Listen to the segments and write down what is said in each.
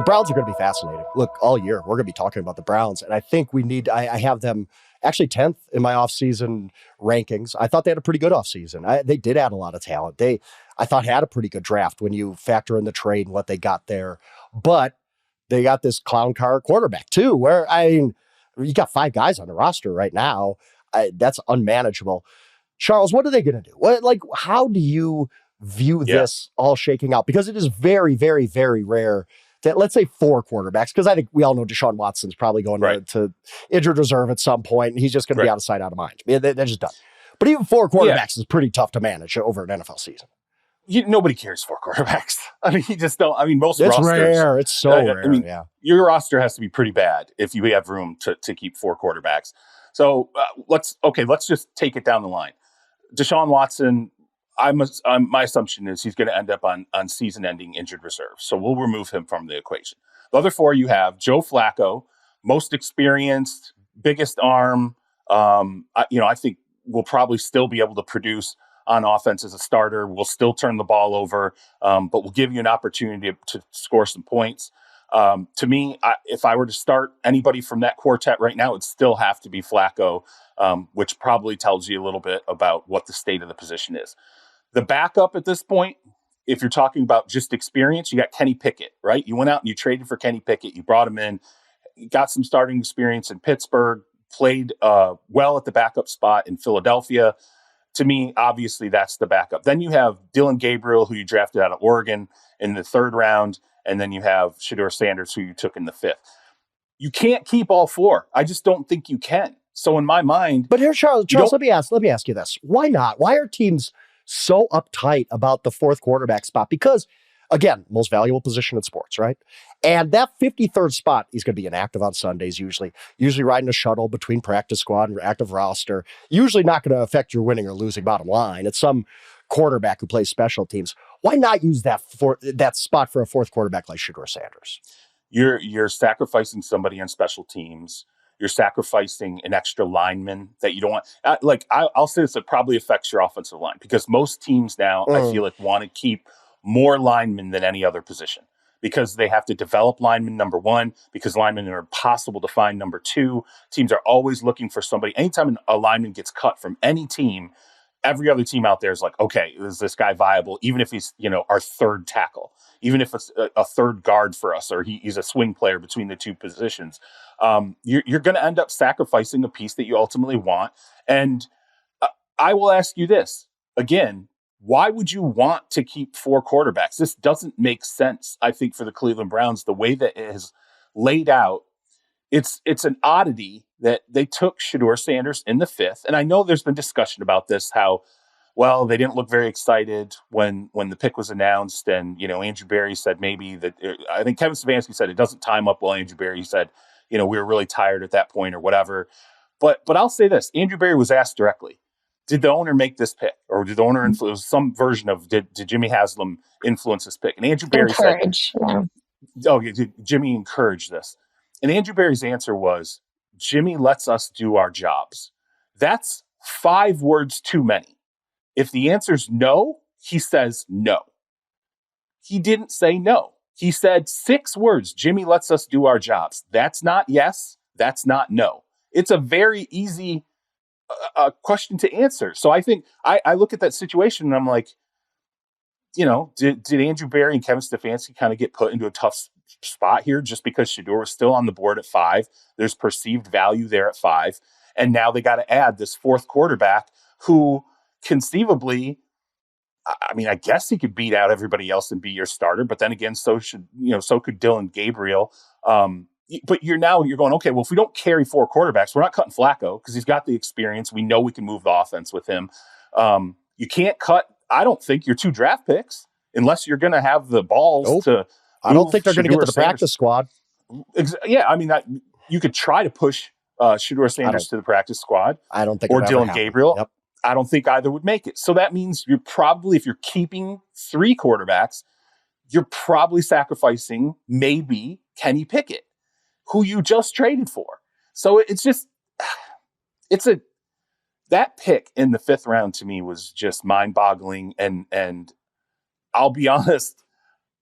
Browns are going to be fascinating. Look, all year, we're going to be talking about the Browns, and I think I have them actually 10th in my offseason rankings. I thought they had a pretty good offseason. They did add a lot of talent. I thought, had a pretty good draft when you factor in the trade and what they got there. But they got this clown car quarterback, too, where, you got 5 guys on the roster right now. That's unmanageable. Charles, what are they going to do? How do you view this all shaking out? Because it is very, very, very rare that, let's say, 4 quarterbacks, because I think we all know Deshaun Watson's probably going to injured reserve at some point, and he's just going to be out of sight, out of mind. They're just done. But even 4 quarterbacks is pretty tough to manage over an NFL season. Nobody cares 4 quarterbacks. You just don't. Most it's rosters. Rare. It's so rare. Your roster has to be pretty bad if you have room to keep 4 quarterbacks. So let's just take it down the line. Deshaun Watson, my assumption is he's going to end up on season-ending injured reserve. So we'll remove him from the equation. The other 4 you have Joe Flacco, most experienced, biggest arm. I think we'll probably still be able to produce on offense as a starter. We'll still turn the ball over, but we'll give you an opportunity to score some points. To me, if I were to start anybody from that quartet right now, it'd still have to be Flacco, which probably tells you a little bit about what the state of the position is. The backup at this point, if you're talking about just experience, you got Kenny Pickett, right? You went out and you traded for Kenny Pickett. You brought him in, got some starting experience in Pittsburgh, played well at the backup spot in Philadelphia. To me, obviously, that's the backup. Then you have Dillon Gabriel, who you drafted out of Oregon in the 3rd round. And then you have Shedeur Sanders, who you took in the 5th. You can't keep all 4. I just don't think you can. So in my mind... But here, Charles, let me ask you this. Why not? Why are teams so uptight about the 4th quarterback spot? Because, again, most valuable position in sports, right? And that 53rd spot, he's going to be inactive on Sundays usually riding a shuttle between practice squad and active roster. Usually not going to affect your winning or losing bottom line. It's some quarterback who plays special teams. Why not use that spot for a 4th quarterback like Shedeur Sanders? You're sacrificing somebody on special teams. You're sacrificing an extra lineman that you don't want. I'll say this, it probably affects your offensive line because most teams now, I feel like, want to keep more linemen than any other position because they have to develop linemen, number 1, because linemen are impossible to find, number 2. Teams are always looking for somebody. Anytime a lineman gets cut from any team, every other team out there is like, okay, is this guy viable? Even if he's, our 3rd tackle, even if it's a 3rd guard for us, or he's a swing player between the 2 positions, you're going to end up sacrificing a piece that you ultimately want. And I will ask you this again, why would you want to keep 4 quarterbacks? This doesn't make sense, I think, for the Cleveland Browns, the way that it is laid out. It's an oddity that they took Shedeur Sanders in the 5th. And I know there's been discussion about this, how, well, they didn't look very excited when the pick was announced. And, Andrew Berry said maybe that, I think Kevin Stefanski said it doesn't time up well. Andrew Berry said, we were really tired at that point or whatever. But I'll say this, Andrew Berry was asked directly, did the owner make this pick? Or did the owner influence some version of, did Jimmy Haslam influence this pick? And Andrew Berry said, did Jimmy encourage this? And Andrew Berry's answer was, Jimmy lets us do our jobs. That's 5 words too many. If the answer's no, he says no. He didn't say no. He said 6 words, Jimmy lets us do our jobs. That's not yes. That's not no. It's a very easy question to answer. So I think I look at that situation and I'm like, did Andrew Berry and Kevin Stefanski kind of get put into a tough spot here just because Shedeur was still on the board at 5? There's perceived value there at 5. And now they got to add this 4th quarterback who conceivably, I guess he could beat out everybody else and be your starter. But then again, so could Dillon Gabriel. But you're going, okay, well, if we don't carry 4 quarterbacks, we're not cutting Flacco because he's got the experience. We know we can move the offense with him. You can't cut, I don't think, your 2 draft picks unless you're going to have the balls to. I don't think they're going to get to the practice squad. Yeah, you could try to push Shedeur Sanders to the practice squad. I don't think or Dillon Gabriel. Yep. I don't think either would make it. So that means you're probably, if you're keeping 3 quarterbacks, you're probably sacrificing maybe Kenny Pickett, who you just traded for. So that pick in the 5th round to me was just mind-boggling. And I'll be honest,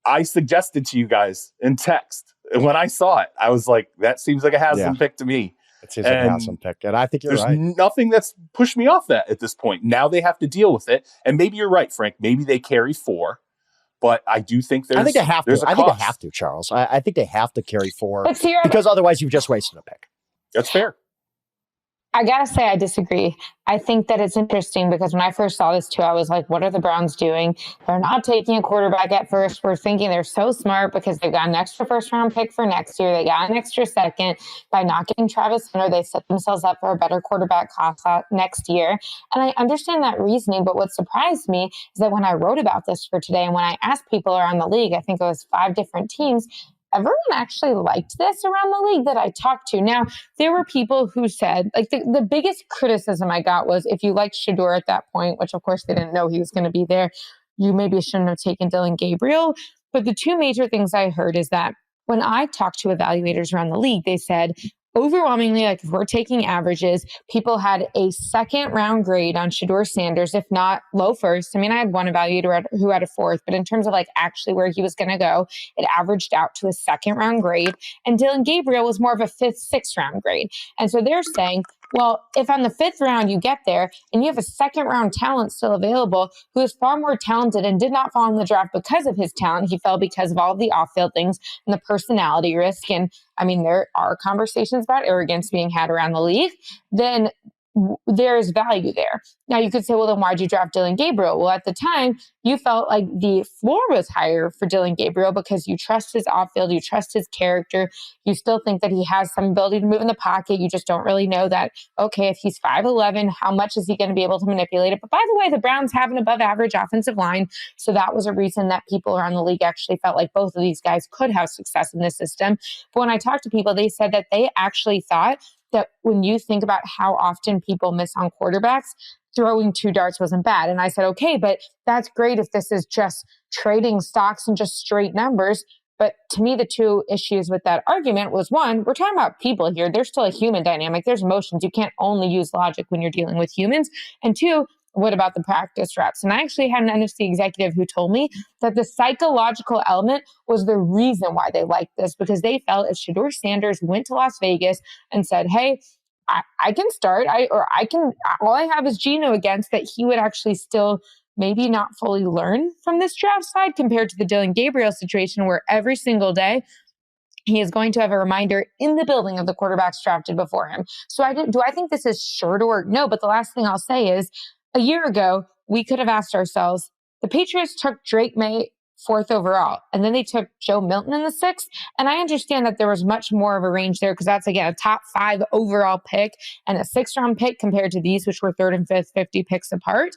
I suggested to you guys in text, when I saw it, I was like, that seems like a Haslam pick to me. It seems like a Haslam pick. And I think you're right. There's nothing that's pushed me off that at this point. Now they have to deal with it. And maybe you're right, Frank. Maybe they carry 4. But I do think I think they have to. I think they have to, Charles. I think they have to carry 4 because otherwise you've just wasted a pick. That's fair. I got to say, I disagree. I think that it's interesting because when I first saw this too, I was like, what are the Browns doing? They're not taking a quarterback at first. We're thinking they're so smart because they've got an extra first-round pick for next year. They got an extra second. By not getting Travis Hunter, they set themselves up for a better quarterback class next year. And I understand that reasoning, but what surprised me is that when I wrote about this for today and when I asked people around the league, I think it was 5 different teams, everyone actually liked this around the league that I talked to. Now, there were people who said, like, the biggest criticism I got was if you liked Shedeur at that point, which of course they didn't know he was going to be there, you maybe shouldn't have taken Dillon Gabriel. But the 2 major things I heard is that when I talked to evaluators around the league, they said, overwhelmingly, like if we're taking averages, people had a 2nd round grade on Shedeur Sanders, if not low first. I mean, I had one evaluator who had a 4th, but in terms of like actually where he was going to go, it averaged out to a 2nd round grade. And Dillon Gabriel was more of a 5th, 6th round grade. And so they're saying, well, if on the 5th round you get there and you have a 2nd round talent still available who is far more talented and did not fall in the draft because of his talent, he fell because of all of the off-field things and the personality risk. And I mean, there are conversations about arrogance being had around the league, then there's value there. Now you could say, well, then why'd you draft Dillon Gabriel? Well, at the time you felt like the floor was higher for Dillon Gabriel because you trust his off-field, you trust his character. You still think that he has some ability to move in the pocket. You just don't really know that, okay, if he's 5'11", how much is he going to be able to manipulate it? But by the way, the Browns have an above average offensive line. So that was a reason that people around the league actually felt like both of these guys could have success in this system. But when I talked to people, they said that they actually thought that when you think about how often people miss on quarterbacks, throwing 2 darts wasn't bad. And I said, okay, but that's great if this is just trading stocks and just straight numbers. But to me, the 2 issues with that argument was, one, we're talking about people here. There's still a human dynamic. There's emotions. You can't only use logic when you're dealing with humans. And 2, what about the practice reps? And I actually had an NFC executive who told me that the psychological element was the reason why they liked this, because they felt if Shedeur Sanders went to Las Vegas and said, hey, I can start, all I have is Geno against, that he would actually still maybe not fully learn from this draft side compared to the Dillon Gabriel situation where every single day he is going to have a reminder in the building of the quarterbacks drafted before him. So do I think this is sure to work? No, but the last thing I'll say is a year ago, we could have asked ourselves, the Patriots took Drake May 4th overall, and then they took Joe Milton in the 6th. And I understand that there was much more of a range there because that's, again, a top 5 overall pick and a 6th round pick compared to these, which were 3rd and 5th, 50 picks apart.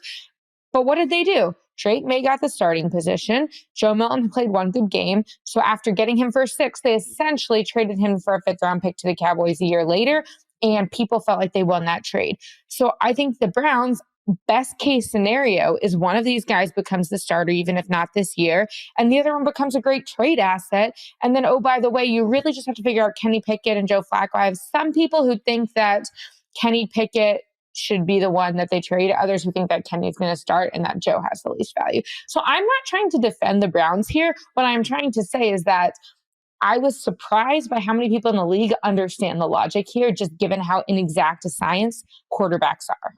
But what did they do? Drake May got the starting position. Joe Milton played 1 good game. So after getting him for 6, they essentially traded him for a 5th round pick to the Cowboys a year later. And people felt like they won that trade. So I think the Browns, best case scenario is one of these guys becomes the starter, even if not this year, and the other one becomes a great trade asset. And then, oh, by the way, you really just have to figure out Kenny Pickett and Joe Flacco. I have some people who think that Kenny Pickett should be the one that they trade, others who think that Kenny's going to start and that Joe has the least value. So I'm not trying to defend the Browns here. What I'm trying to say is that I was surprised by how many people in the league understand the logic here, just given how inexact a science quarterbacks are.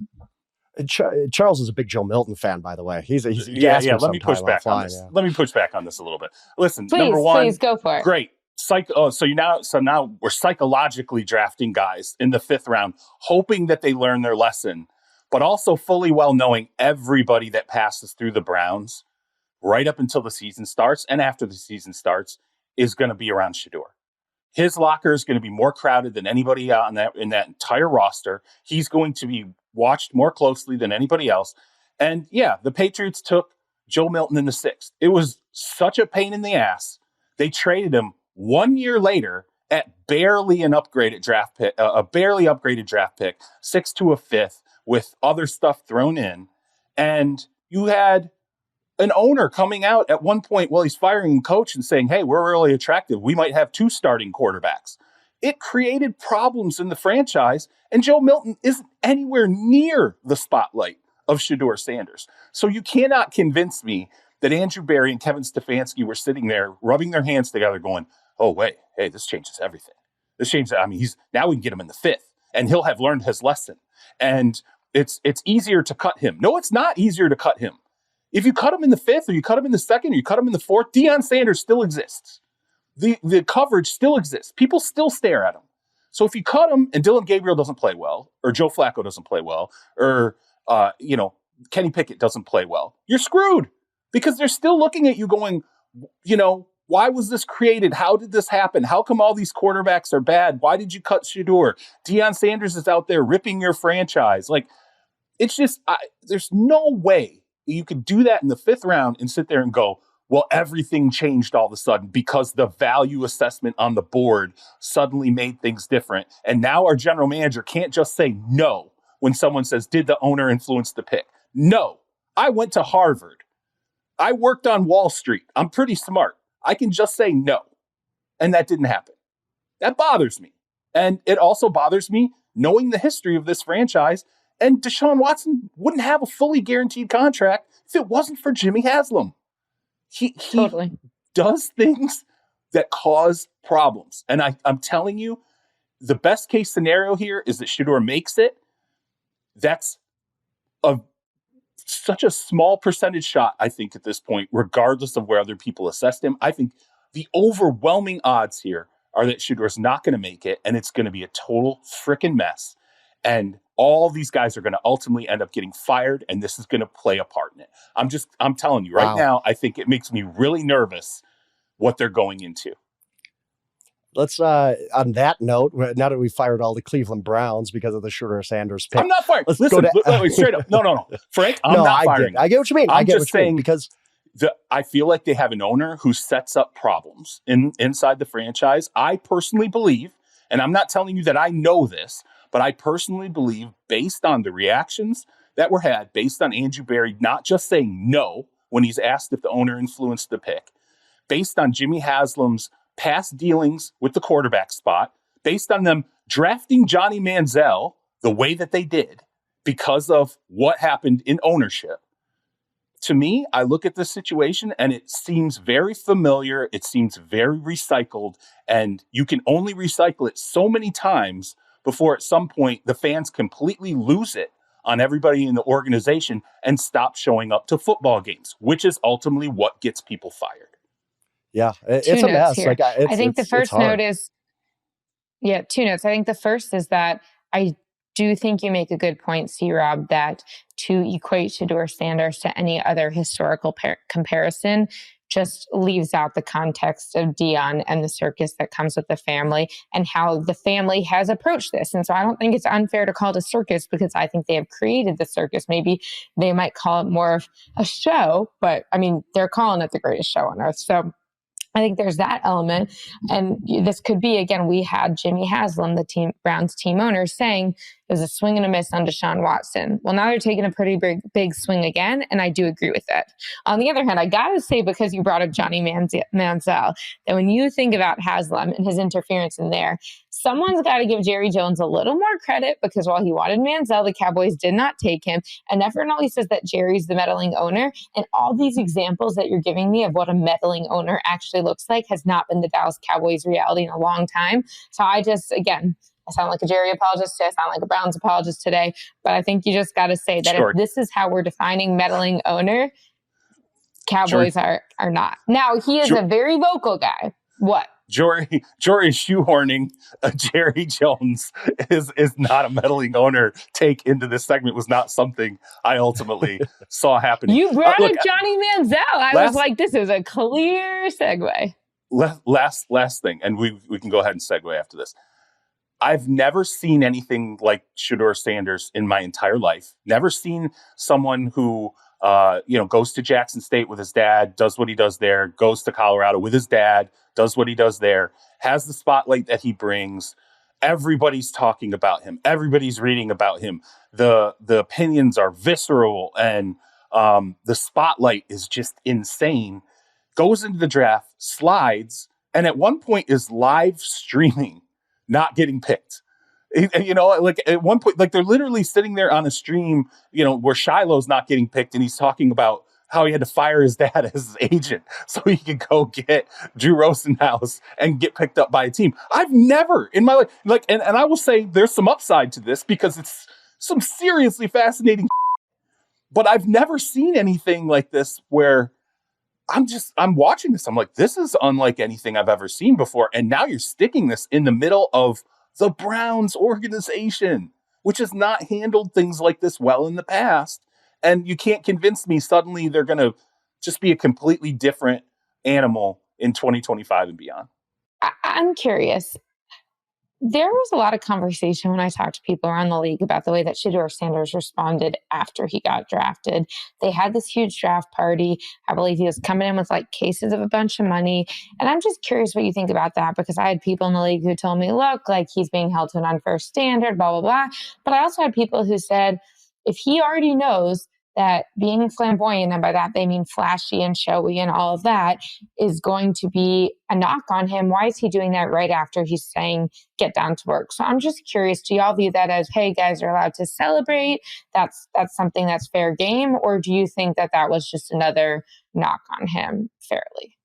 Charles is a big Joe Milton fan, by the way. Yeah. Let me push back on this. Yeah. Let me push back on this a little bit. Listen, number one, please go for it. Great. So now we're psychologically drafting guys in the 5th round, hoping that they learn their lesson, but also fully well knowing everybody that passes through the Browns right up until the season starts and after the season starts is going to be around Shedeur. His locker is going to be more crowded than anybody in that entire roster. He's going to be watched more closely than anybody else. And yeah, the Patriots took Joe Milton in the 6th. It was such a pain in the ass. They traded him 1 year later at barely an upgraded draft pick, a barely upgraded draft pick, 6 to a 5th with other stuff thrown in. And you had an owner coming out at one point while he's firing a coach and saying, hey, we're really attractive. We might have 2 starting quarterbacks. It created problems in the franchise, and Joe Milton isn't anywhere near the spotlight of Shedeur Sanders. So you cannot convince me that Andrew Berry and Kevin Stefanski were sitting there rubbing their hands together going, oh, wait, hey, this changes everything. This changes, I mean, now we can get him in the 5th, and he'll have learned his lesson. And it's easier to cut him. No, it's not easier to cut him. If you cut him in the 5th, or you cut him in the 2nd, or you cut him in the 4th, Deion Sanders still exists. The coverage still exists. People still stare at him. So if you cut him and Dillon Gabriel doesn't play well, or Joe Flacco doesn't play well, or Kenny Pickett doesn't play well, you're screwed, because they're still looking at you going, why was this created? How did this happen? How come all these quarterbacks are bad? Why did you cut Shedeur? Deion Sanders is out there ripping your franchise. Like, it's just, there's no way you could do that in the 5th round and sit there and go, well, everything changed all of a sudden because the value assessment on the board suddenly made things different. And now our general manager can't just say no when someone says, did the owner influence the pick? No, I went to Harvard. I worked on Wall Street. I'm pretty smart. I can just say no. And that didn't happen. That bothers me. And it also bothers me knowing the history of this franchise. And Deshaun Watson wouldn't have a fully guaranteed contract if it wasn't for Jimmy Haslam. He totally does things that cause problems. And I'm telling you, the best case scenario here is that Shedeur makes it. That's such a small percentage shot, I think, at this point, regardless of where other people assessed him. I think the overwhelming odds here are that Shedeur's not going to make it, and it's going to be a total freaking mess. And all these guys are going to ultimately end up getting fired, and this is going to play a part in it. I'm telling you right now, I think it makes me really nervous what they're going into. Let's, on that note, now that we fired all the Cleveland Browns because of the Shedeur Sanders pick. I'm not firing. Listen, wait, straight up. No. Frank, I'm not firing. I get what you mean. I'm just saying, because I feel like they have an owner who sets up problems inside the franchise. I personally believe, and I'm not telling you that I know this, but I personally believe, based on the reactions that were had, based on Andrew Berry not just saying no when he's asked if the owner influenced the pick, based on Jimmy Haslam's past dealings with the quarterback spot, based on them drafting Johnny Manziel the way that they did because of what happened in ownership. To me, I look at this situation and it seems very familiar. It seems very recycled, and you can only recycle it so many times before at some point the fans completely lose it on everybody in the organization and stop showing up to football games, which is ultimately what gets people fired. Yeah, it's a mess. Here. I think the first note is, 2 notes. I think the first is that I do think you make a good point, C-Rob, that to equate Shedeur Sanders to any other historical comparison just leaves out the context of Deion and the circus that comes with the family and how the family has approached this. And so I don't think it's unfair to call it a circus, because I think they have created the circus. Maybe they might call it more of a show, but I mean, they're calling it the greatest show on earth. So I think there's that element. And this could be, again, we had Jimmy Haslam, the Browns team owner, saying it was a swing and a miss on Deshaun Watson. Well, now they're taking a pretty big swing again, and I do agree with that. On the other hand, I got to say, because you brought up Johnny Manziel, that when you think about Haslam and his interference in there, someone's got to give Jerry Jones a little more credit, because while he wanted Manziel, the Cowboys did not take him. And everyone always says that Jerry's the meddling owner. And all these examples that you're giving me of what a meddling owner actually looks like has not been the Dallas Cowboys reality in a long time. So I sound like a Jerry apologist today. I sound like a Browns apologist today. But I think you just got to say that if this is how we're defining meddling owner, Cowboys are not. Now, he is a very vocal guy. What? Jori shoehorning Jerry Jones is not a meddling owner take into this segment was not something I ultimately saw happening. You brought up Johnny Manziel. I was like, this is a clear segue. Last thing, and we can go ahead and segue after this. I've never seen anything like Shedeur Sanders in my entire life. Never seen someone who goes to Jackson State with his dad, does what he does there, goes to Colorado with his dad, does what he does there, has the spotlight that he brings. Everybody's talking about him. Everybody's reading about him. The opinions are visceral, and the spotlight is just insane. Goes into the draft, slides, and at one point is live streaming, not getting picked. Like at one point, like they're literally sitting there on a stream, where Shiloh's not getting picked, and he's talking about how he had to fire his dad as his agent so he could go get Drew Rosenhaus and get picked up by a team. I've never in my life, and I will say there's some upside to this because it's some seriously fascinating, but I've never seen anything like this where I'm watching this. I'm like, this is unlike anything I've ever seen before. And now you're sticking this in the middle of the Browns organization, which has not handled things like this well in the past. And you can't convince me suddenly they're going to just be a completely different animal in 2025 and beyond. I'm curious. There was a lot of conversation when I talked to people around the league about the way that Shedeur Sanders responded after he got drafted. They had this huge draft party. I believe he was coming in with like cases of a bunch of money. And I'm just curious what you think about that, because I had people in the league who told me, look, like he's being held to an unfair standard, blah, blah, blah. But I also had people who said, if he already knows that being flamboyant, and by that they mean flashy and showy and all of that, is going to be a knock on him, why is he doing that right after he's saying, get down to work? So I'm just curious, do y'all view that as, hey, guys are allowed to celebrate, that's something that's fair game? Or do you think that that was just another knock on him fairly?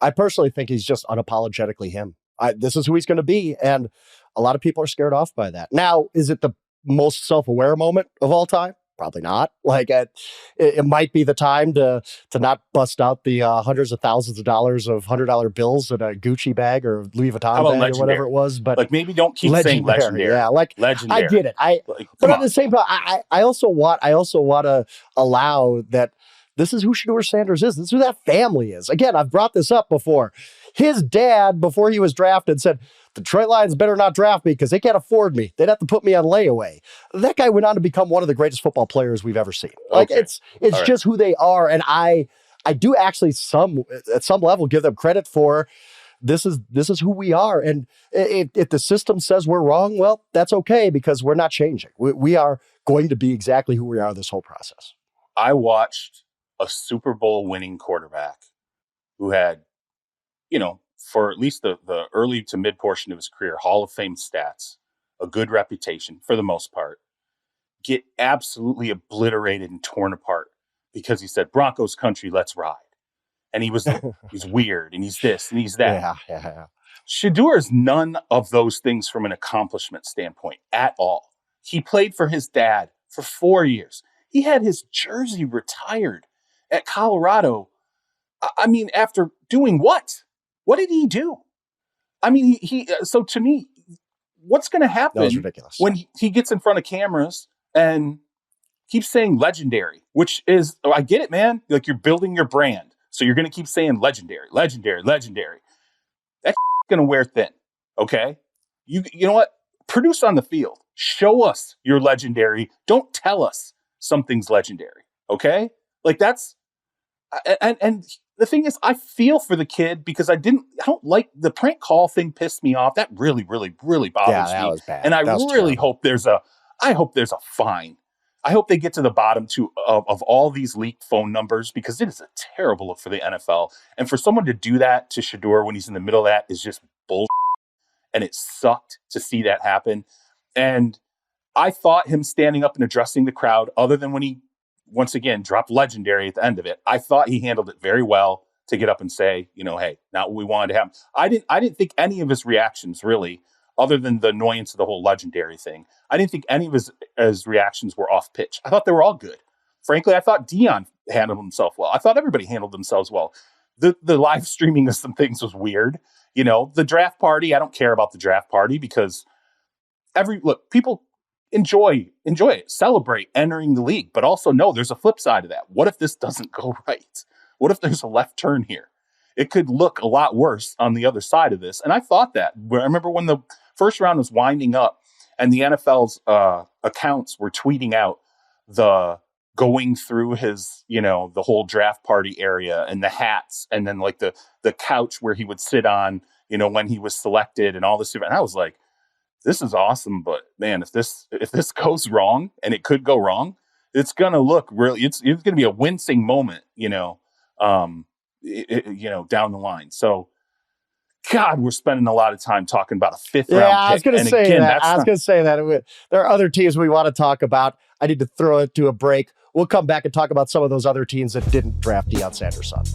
I personally think he's just unapologetically him. This is who he's going to be. And a lot of people are scared off by that. Now, is it the most self-aware moment of all time? Probably not. Like it might be the time to not bust out the hundreds of thousands of dollars of $100 bills in a Gucci bag or Louis Vuitton bag legendary? Or whatever it was. But like maybe don't keep saying legendary. Yeah, like legendary. I get it. But at the same time, I also want to allow that this is who Shedeur Sanders is. This is who that family is. Again, I've brought this up before. His dad, before he was drafted, said, Detroit Lions better not draft me because they can't afford me. They'd have to put me on layaway. That guy went on to become one of the greatest football players we've ever seen. Like it's right. Just who they are. And I do actually at some level give them credit for this is who we are. And if the system says we're wrong, well, that's okay because we're not changing. We are going to be exactly who we are this whole process. I watched a Super Bowl winning quarterback who had, for at least the early to mid portion of his career, Hall of Fame stats, a good reputation for the most part, get absolutely obliterated and torn apart because he said, Broncos country, let's ride. And he's weird and he's this and he's that. Yeah. Shedeur is none of those things from an accomplishment standpoint at all. He played for his dad for 4 years. He had his jersey retired at Colorado. I mean, after doing what? What did he do? I mean, so to me, what's going to happen when he gets in front of cameras and keeps saying legendary, which is, I get it, man. Like you're building your brand. So you're going to keep saying legendary, legendary, legendary. That's going to wear thin. Okay. You know what? Produce on the field. Show us you're legendary. Don't tell us something's legendary. Okay. Like that's, and the thing is, I feel for the kid because I don't like the prank call thing. Pissed me off. That really, really, really bothers me. That was bad. And I really hope there's a fine. I hope they get to the bottom of all these leaked phone numbers because it is a terrible look for the NFL. And for someone to do that to Shedeur when he's in the middle of that is just bullshit. And it sucked to see that happen. And I thought him standing up and addressing the crowd, other than when he once again dropped legendary at the end of it, I thought he handled it very well to get up and say, hey, not what we wanted to happen. I didn't think any of his reactions really, other than the annoyance of the whole legendary thing, I didn't think any of his reactions were off pitch. I thought they were all good. Frankly, I thought Dillon handled himself well. I thought everybody handled themselves well. The live streaming of some things was weird. The draft party, I don't care about the draft party because people enjoy it, celebrate entering the league, but also know there's a flip side of that. What if this doesn't go right? What if there's a left turn here? It could look a lot worse on the other side of this. And I thought that. I remember when the first round was winding up and the NFL's accounts were tweeting out the going through his, the whole draft party area and the hats and then like the couch where he would sit on, when he was selected and all this. And I was like, this is awesome, but man, if this goes wrong, and it could go wrong, it's gonna look really. It's gonna be a wincing moment, down the line. So, God, we're spending a lot of time talking about a fifth round pick. I was gonna say that. There are other teams we want to talk about. I need to throw it to a break. We'll come back and talk about some of those other teams that didn't draft Deion Sanders' son.